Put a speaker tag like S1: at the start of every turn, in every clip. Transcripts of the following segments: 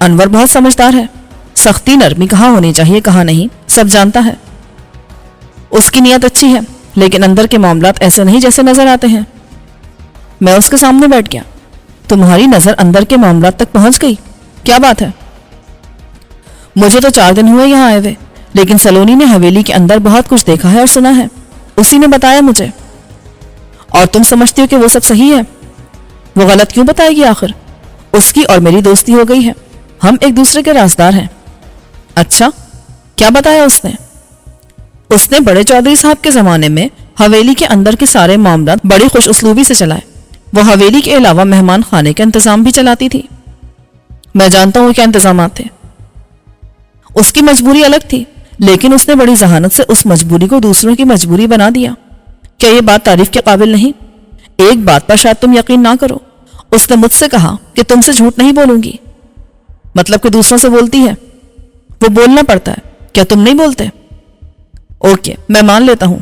S1: انور بہت سمجھدار ہے، سختی نرمی کہاں ہونی چاہیے کہاں نہیں سب جانتا ہے۔ اس کی نیت اچھی ہے لیکن اندر کے معاملات ایسے نہیں جیسے نظر آتے ہیں۔ میں اس کے سامنے بیٹھ گیا۔ تمہاری نظر اندر کے معاملات تک پہنچ گئی؟ کیا بات ہے؟ مجھے تو 4 دن ہوئے یہاں آئے ہوئے، لیکن سلونی نے حویلی کے اندر بہت کچھ دیکھا ہے اور سنا ہے، اسی نے بتایا مجھے۔ اور تم سمجھتی ہو کہ وہ سب صحیح ہے؟ وہ غلط کیوں بتائے گی آخر؟ اس کی اور میری دوستی ہو گئی ہے، ہم ایک دوسرے کے رازدار ہیں۔ اچھا، کیا بتایا اس نے؟ اس نے بڑے چودھری صاحب کے زمانے میں حویلی کے اندر کے سارے معاملات بڑی خوش اسلوبی سے چلائے۔ وہ حویلی کے علاوہ مہمان خانے کا انتظام بھی چلاتی تھی۔ میں جانتا ہوں کیا انتظامات تھے۔ اس کی مجبوری الگ تھی، لیکن اس نے بڑی ذہانت سے اس مجبوری کو دوسروں کی مجبوری بنا دیا۔ کیا یہ بات تعریف کے قابل نہیں؟ ایک بات پر شاید تم یقین نہ کرو، اس نے مجھ سے کہا کہ تم سے جھوٹ نہیں بولوں گی۔ مطلب کہ دوسروں سے بولتی ہے؟ وہ بولنا پڑتا ہے، کیا تم نہیں بولتے؟ اوکے، میں مان لیتا ہوں۔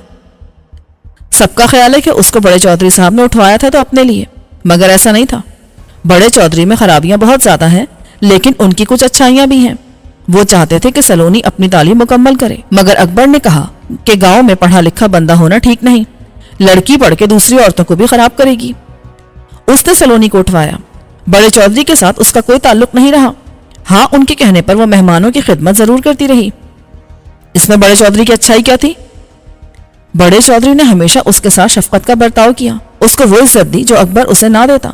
S1: سب کا خیال ہے کہ اس کو بڑے چودھری صاحب نے اٹھوایا تھا تو اپنے لیے، مگر ایسا نہیں تھا۔ بڑے چودھری میں خرابیاں بہت زیادہ ہیں، لیکن ان کی کچھ اچھائیاں بھی ہیں۔ وہ چاہتے تھے کہ سلونی اپنی تعلیم مکمل کرے، مگر اکبر نے کہا کہ گاؤں میں پڑھا لکھا بندہ ہونا ٹھیک نہیں، لڑکی پڑھ کے دوسری عورتوں کو بھی خراب کرے گی۔ اس نے سلونی کو اٹھوایا۔ بڑے چودھری کے ساتھ اس کا کوئی تعلق نہیں رہا، ہاں ان کے کہنے پر وہ مہمانوں کی خدمت ضرور کرتی رہی۔ اس میں بڑے چودھری کی اچھائی کیا تھی؟ بڑے چودھری نے ہمیشہ اس کے ساتھ شفقت کا برتاؤ کیا، اس کو وہ عزت دی جو اکبر اسے نہ دیتا۔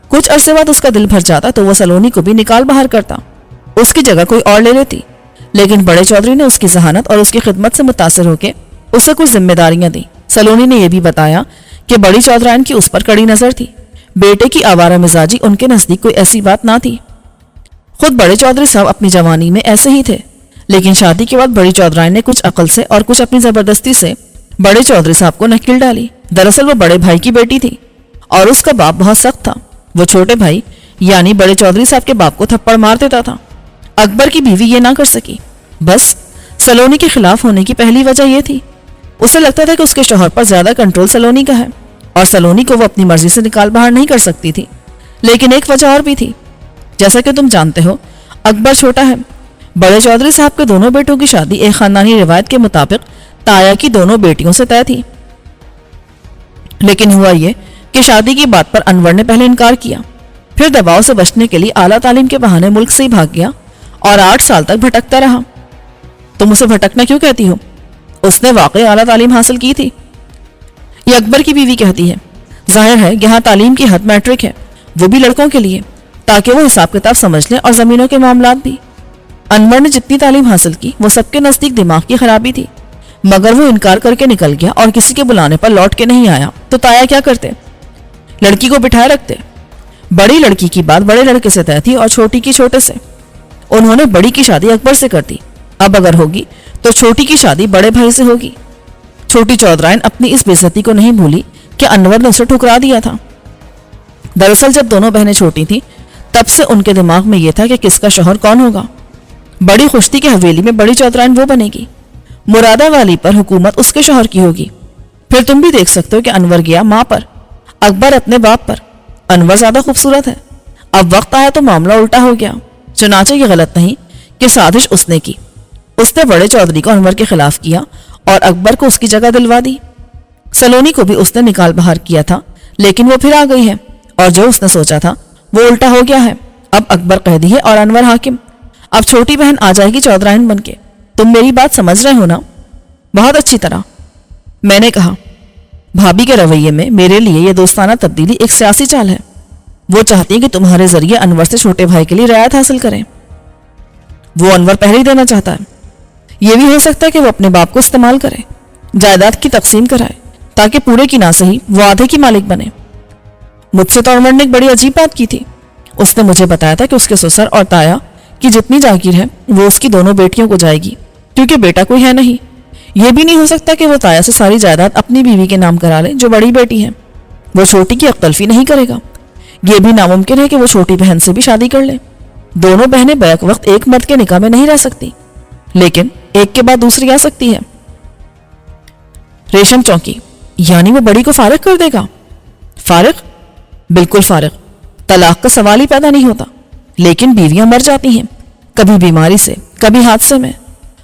S1: کچھ عرصے بعد اس کا دل بھر جاتا تو وہ سلونی کو بھی نکال باہر کرتا، اس کی جگہ کوئی اور لے لیتی، لیکن بڑے چودھری نے اس کی ذہانت اور اس کی خدمت سے متاثر ہو کے اسے کچھ ذمہ داریاں دیں۔ سلونی نے یہ بھی بتایا کہ بڑی چودھرائن کی اس پر کڑی نظر تھی، بیٹے کی آوارہ مزاجی ان کے نزدیک کوئی ایسی بات نہ تھی۔ خود بڑے چودھری صاحب اپنی جوانی میں ایسے ہی تھے، لیکن شادی کے بعد بڑی چودھرائن نے کچھ عقل سے اور کچھ اپنی زبردستی سے بڑے چودھری صاحب کو نکیل ڈالی۔ دراصل وہ بڑے بھائی کی بیٹی تھی اور اس کا باپ بہت سخت تھا۔ وہ چھوٹے بھائی یعنی بڑے چودھری صاحب کے باپ کو تھپڑ مار دیتا تھا۔ اکبر کی بیوی یہ نہ کر سکی، بس سلونی کے خلاف ہونے کی پہلی وجہ یہ تھی۔ اسے لگتا تھا کہ اس کے شوہر پر زیادہ کنٹرول سلونی کا ہے اور سلونی کو وہ اپنی مرضی سے نکال باہر نہیں کر سکتی تھی۔ لیکن ایک وجہ اور بھی تھی، جیسا کہ تم جانتے ہو اکبر چھوٹا ہے۔ بڑے چودھری صاحب کے دونوں بیٹوں کی شادی ایک خاندانی روایت کے مطابق تایا کی دونوں بیٹیوں سے طے تھی، لیکن ہوا یہ کہ شادی کی بات پر انور نے پہلے انکار کیا، پھر دباؤ سے بچنے کے لیے اعلیٰ تعلیم کے بہانے ملک سے ہی بھاگ گیا اور 8 سال تک بھٹکتا رہا۔ تم اسے بھٹکنا کیوں کہتی ہو؟ اس نے واقعی اعلیٰ تعلیم حاصل کی تھی؟ یہ اکبر کی بیوی کہتی ہے۔ ظاہر ہے یہاں تعلیم کی حد میٹرک ہے، وہ بھی لڑکوں کے لیے، تاکہ وہ حساب کتاب سمجھ لیں اور زمینوں کے معاملات بھی۔ انور نے جتنی تعلیم حاصل کی وہ سب کے نزدیک دماغ کی خرابی تھی، مگر وہ انکار کر کے نکل گیا اور کسی کے بلانے پر لوٹ کے نہیں آیا تو تایا کیا کرتے؟ لڑکی کو بٹھائے رکھتے۔ بڑی لڑکی کی بات بڑے لڑکے سے طے تھی اور چھوٹی کی چھوٹے سے۔ انہوں نے بڑی کی شادی اکبر سے کر دی، اب اگر ہوگی تو چھوٹی کی شادی بڑے بھائی سے ہوگی۔ چھوٹی چودھرائن اپنی اس بے عزتی کو نہیں بھولی کہ انور نے اسے ٹھکرا دیا تھا۔ دراصل جب دونوں بہنیں چھوٹی تھیں تب سے ان کے دماغ میں یہ تھا کہ کس کا شوہر کون ہوگا۔ بڑی خوش تھی کہ حویلی میں بڑی چودھرائن وہ بنے گی، مرادہ والی پر حکومت اس کے شوہر کی ہوگی۔ پھر تم بھی دیکھ سکتے ہو کہ انور گیا ماں پر، اکبر اپنے باپ پر۔ انور زیادہ خوبصورت ہے۔ اب وقت آیا تو معاملہ الٹا ہو گیا۔ چنانچہ یہ غلط نہیں کہ سازش اس نے کی، اس نے بڑے چودھری کو انور کے خلاف کیا اور اکبر کو اس کی جگہ دلوا دی۔ سلونی کو بھی اس نے نکال باہر کیا تھا، لیکن وہ پھر آ گئی ہے اور جو اس نے سوچا تھا وہ الٹا ہو گیا ہے۔ اب اکبر قیدی ہے اور انور حاکم۔ اب چھوٹی بہن آ جائے گی چودھرائن بن کے۔ تم میری بات سمجھ رہے ہو نا؟ بہت اچھی طرح، میں نے کہا۔ بھابھی کے رویے میں میرے لیے یہ دوستانہ تبدیلی ایک سیاسی چال ہے۔ وہ چاہتی ہیں کہ تمہارے ذریعے انور سے چھوٹے بھائی کے لیے رعایت حاصل کریں۔ وہ انور پہلے ہی دینا چاہتا ہے۔ یہ بھی ہو سکتا ہے کہ وہ اپنے باپ کو استعمال کرے، جائیداد کی تقسیم کرائے تاکہ پورے کی نہ صحیح وہ آدھے کی مالک بنے۔ مجھ سے تو انور نے ایک بڑی عجیب بات کی تھی۔ اس نے مجھے بتایا تھا کہ اس کے سسر اور تایا کی جتنی جاگیر ہے وہ اس کی دونوں بیٹیوں کو جائے گی، کیونکہ بیٹا کوئی ہے نہیں۔ یہ بھی نہیں ہو سکتا کہ وہ تایا سے ساری جائیداد اپنی بیوی کے نام کرا لے جو بڑی بیٹی ہے۔ وہ چھوٹی کی حق تلفی نہیں کرے گا۔ یہ بھی ناممکن ہے کہ وہ چھوٹی بہن سے بھی شادی کر لے۔ دونوں بہنیں بیک وقت ایک مرد کے نکاح میں نہیں رہ سکتی، لیکن ایک کے بعد دوسری آ سکتی ہے۔ ریشم چونکی، یعنی وہ بڑی کو فارغ کر دے گا؟ فارغ؟ بالکل فارغ، طلاق کا سوال ہی پیدا نہیں ہوتا۔ لیکن بیویاں مر جاتی ہیں، کبھی بیماری سے، کبھی حادثے میں۔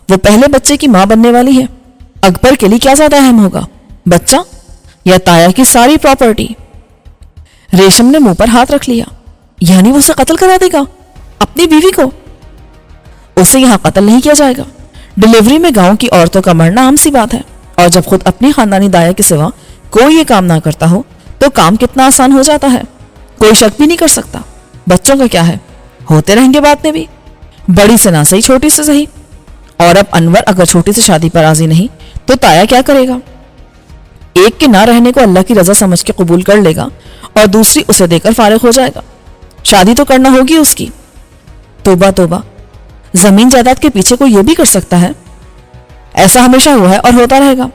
S1: وہ پہلے بچے کی ماں بننے والی ہے۔ اکبر کے لیے کیا زیادہ اہم ہوگا، بچہ یا تایا کی ساری پراپرٹی؟ ریشم نے منہ پر ہاتھ رکھ لیا۔ یعنی وہ اسے قتل کرا دے گا، اپنی بیوی کو؟ اسے یہاں قتل نہیں کیا جائے گا۔ ڈیلیوری میں گاؤں کی عورتوں کا مرنا عام سی بات ہے، اور جب خود اپنی خاندانی دایا کے سوا کوئی یہ کام نہ کرتا ہو تو کام کتنا آسان ہو جاتا ہے، کوئی شک بھی نہیں کر سکتا۔ بچوں کا کیا ہے، ہوتے رہیں گے بعد میں بھی، بڑی سے نہ صحیح چھوٹی سے صحیح۔ اور اب انور اگر چھوٹی سی شادی پر راضی نہیں تو تایا کیا کرے گا؟ ایک کے نہ رہنے کو اللہ کی رضا سمجھ کے قبول کر لے گا اور دوسری اسے دے کر فارغ ہو جائے گا۔ شادی تو کرنا ہوگی اس کی۔ توبہ توبہ، زمین جائیداد کے پیچھے کوئی یہ بھی کر سکتا ہے؟ ایسا ہمیشہ ہوا ہے اور ہوتا رہے گا۔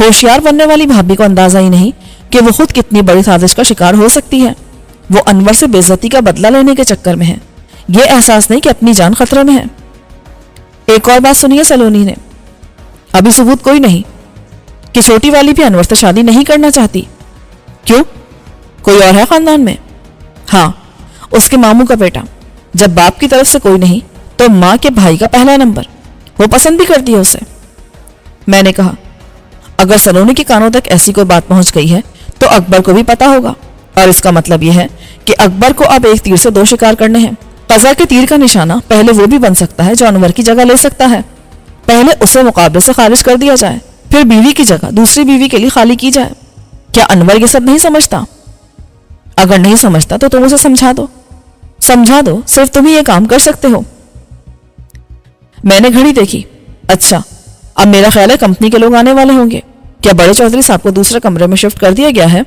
S1: ہوشیار بننے والی بھابھی کو اندازہ ہی نہیں کہ وہ خود کتنی بڑی سازش کا شکار ہو سکتی ہے۔ وہ انور سے بے عزتی کا بدلہ لینے کے چکر میں ہے، یہ احساس نہیں کہ اپنی جان خطرے میں ہے۔ ایک اور بات سنیے سلونی نے، ابھی ثبوت کوئی نہیں کہ چھوٹی والی بھی انور سے شادی نہیں کرنا چاہتی۔ کیوں، کوئی اور ہے خاندان میں؟ ہاں، اس کے ماموں کا بیٹا۔ جب باپ کی طرف سے کوئی نہیں تو ماں کے بھائی کا پہلا نمبر، وہ پسند بھی کرتی ہے اسے۔ میں نے کہا اگر سلونی کے کانوں تک ایسی کوئی بات پہنچ گئی ہے تو اکبر کو بھی پتا ہوگا، اور اس کا مطلب یہ ہے کہ اکبر کو اب ایک تیر سے دو شکار کرنے ہیں۔ قضا کے تیر کا نشانہ پہلے وہ بھی بن سکتا ہے جو انور کی جگہ لے سکتا ہے۔ پہلے اسے مقابلے سے خارج کر دیا جائے، پھر بیوی کی جگہ دوسری بیوی کے لیے خالی کی جائے۔ کیا انور یہ سب نہیں سمجھتا؟ اگر نہیں سمجھتا تو تم اسے سمجھا دو، سمجھا دو، صرف تم ہی یہ کام کر سکتے ہو۔ میں نے گھڑی دیکھی۔ اچھا، اب میرا خیال ہے کمپنی کے لوگ آنے والے ہوں گے۔ کیا بڑے چودھری صاحب کو دوسرے کمرے میں شفٹ کر دیا گیا ہے؟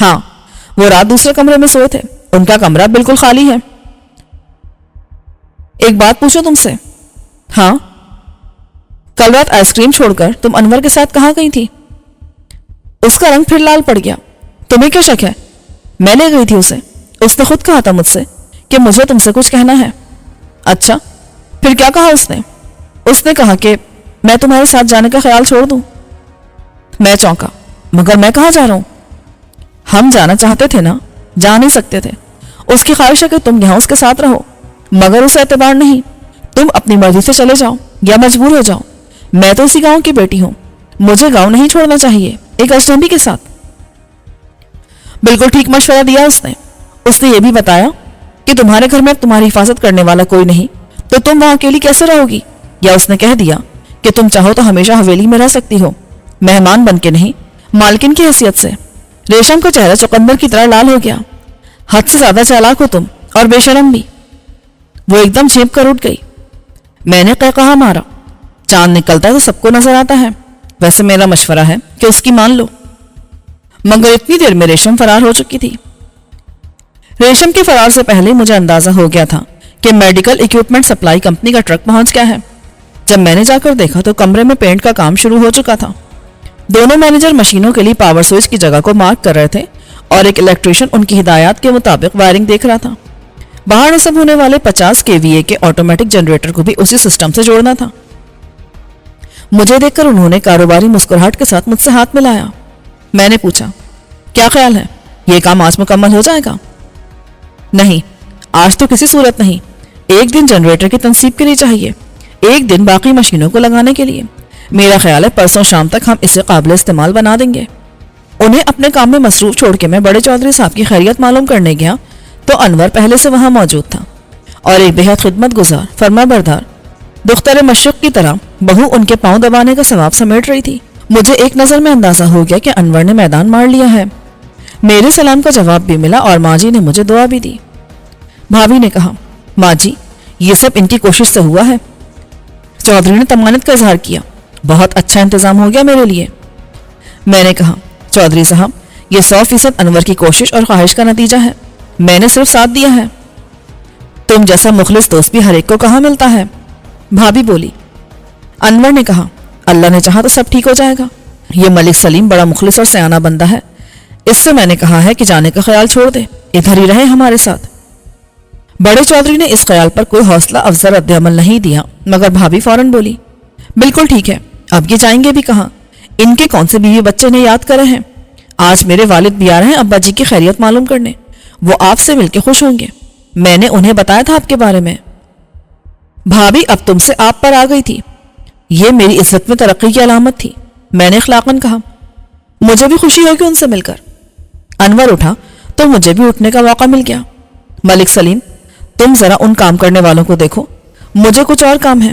S1: ہاں، وہ رات دوسرے کمرے میں سوئے تھے، ان کا کمرہ بالکل خالی ہے۔ ایک بات پوچھو تم سے؟ ہاں، کل رات آئس کریم چھوڑ کر تم انور کے ساتھ کہاں گئی تھی؟ اس کا رنگ پھر لال پڑ گیا۔ تمہیں کیا شک ہے؟ میں لے گئی تھی اسے، اس نے خود کہا تھا مجھ سے کہ مجھے تم سے کچھ کہنا ہے۔ اچھا، پھر کیا کہا اس نے؟ اس نے کہا کہ میں تمہارے ساتھ جانے کا خیال چھوڑ دوں۔ میں چونکا، مگر میں کہاں جا رہا ہوں؟ ہم جانا چاہتے تھے نا، جا نہیں سکتے تھے۔ اس کی خواہش ہے کہ تم یہاں اس کے ساتھ رہو، مگر اسے اعتبار نہیں، تم اپنی مرضی سے چلے جاؤ یا مجبور ہو جاؤ۔ میں تو اسی گاؤں کی بیٹی ہوں، مجھے گاؤں نہیں چھوڑنا چاہیے ایک اجنبی کے ساتھ۔ بالکل ٹھیک مشورہ دیا اس نے یہ بھی بتایا کہ تمہارے گھر میں اب تمہاری حفاظت کرنے والا کوئی نہیں تو تم وہاں اکیلی کیسے رہو گی؟ یا اس نے کہہ دیا کہ تم چاہو تو ہمیشہ حویلی میں رہ سکتی ہو، مہمان بن کے نہیں، مالکن کی حیثیت سے۔ ریشم کا چہرہ چقندر کی طرح لال ہو گیا۔ حد سے زیادہ چالاک ہو تم، اور بے شرم بھی۔ وہ ایک دم چینپ کر اٹھ گئی۔ میں نے کہا مارا، چاند نکلتا ہے تو سب کو نظر آتا ہے، ویسے میرا مشورہ ہے کہ اس کی مان لو۔ مگر اتنی دیر میں ریشم فرار ہو چکی تھی۔ ریشم کے فرار سے پہلے مجھے اندازہ ہو گیا تھا کہ میڈیکل ایکوپمنٹ سپلائی کمپنی کا ٹرک پہنچ گیا ہے۔ جب میں نے جا کر دیکھا تو کمرے میں پینٹ کا کام شروع ہو چکا تھا۔ دونوں مینیجر مشینوں کے لیے پاور سوئچ کی جگہ کو مارک کر رہے تھے اور ایک الیکٹریشین ان کی ہدایات کے مطابق وائرنگ دیکھ رہا تھا۔ باہر نصب ہونے والے 50 kVA کے آٹومیٹک جنریٹر کو بھی اسی سسٹم سے جوڑنا تھا۔ مجھے دیکھ کر انہوں نے کاروباری مسکراہٹ کے ساتھ مجھ سے ہاتھ ملایا۔ میں نے پوچھا، کیا خیال ہے، یہ کام آج مکمل ہو جائے گا؟ نہیں، آج تو کسی صورت نہیں۔ ایک دن جنریٹر کی تنصیب کے لیے چاہیے، ایک دن باقی مشینوں کو لگانے کے لیے۔ میرا خیال ہے پرسوں شام تک ہم اسے قابل استعمال بنا دیں گے۔ انہیں اپنے کام میں مصروف چھوڑ کے میں بڑے چودھری صاحب کی خیریت معلوم کرنے گیا تو انور پہلے سے وہاں موجود تھا، اور ایک بے حد خدمت گزار، فرما بردار دختر مشرق کی طرح بہو ان کے پاؤں دبانے کا ثواب سمیٹ رہی تھی۔ مجھے ایک نظر میں اندازہ ہو گیا کہ انور نے میدان مار لیا ہے۔ میرے سلام کا جواب بھی ملا اور ماں جی نے مجھے دعا بھی دی۔ بھابھی نے کہا، ماں جی یہ سب ان کی کوشش سے ہوا ہے۔ چودھری نے تمانت کا اظہار کیا، بہت اچھا انتظام ہو گیا میرے لیے۔ میں نے کہا، چودھری صاحب یہ 100% انور کی کوشش اور خواہش کا نتیجہ ہے، میں نے صرف ساتھ دیا ہے۔ تم جیسا مخلص دوست بھی ہر ایک کو کہاں ملتا ہے؟ بھابھی بولی۔ انور نے کہا، اللہ نے چاہا تو سب ٹھیک ہو جائے گا۔ یہ ملک سلیم بڑا مخلص اور سیانہ بندہ ہے، اس سے میں نے کہا ہے کہ جانے کا خیال چھوڑ دے، ادھر ہی رہے ہمارے ساتھ۔ بڑے چودھری نے اس خیال پر کوئی حوصلہ افزا رد عمل نہیں دیا، مگر بھابھی فوراً بولی، بالکل ٹھیک ہے، اب یہ جائیں گے بھی کہاں؟ ان کے کون سے بیوی بچے نے یاد کرے ہیں؟ آج میرے والد بھی آ رہے ہیں ابا جی کی خیریت معلوم کرنے، وہ آپ سے مل کے خوش ہوں گے۔ میں نے انہیں بتایا تھا آپ کے بارے میں۔ بھابھی اب تم سے آپ پر آ گئی تھی، یہ میری عزت میں ترقی کی علامت تھی، میں نے اخلاقاً کہا۔ مجھے بھی خوشی ہوگی ان سے مل کر۔ انور اٹھا تو مجھے بھی اٹھنے کا موقع مل گیا۔ ملک سلیم، تم ذرا ان کام کرنے والوں کو دیکھو، مجھے کچھ اور کام ہے۔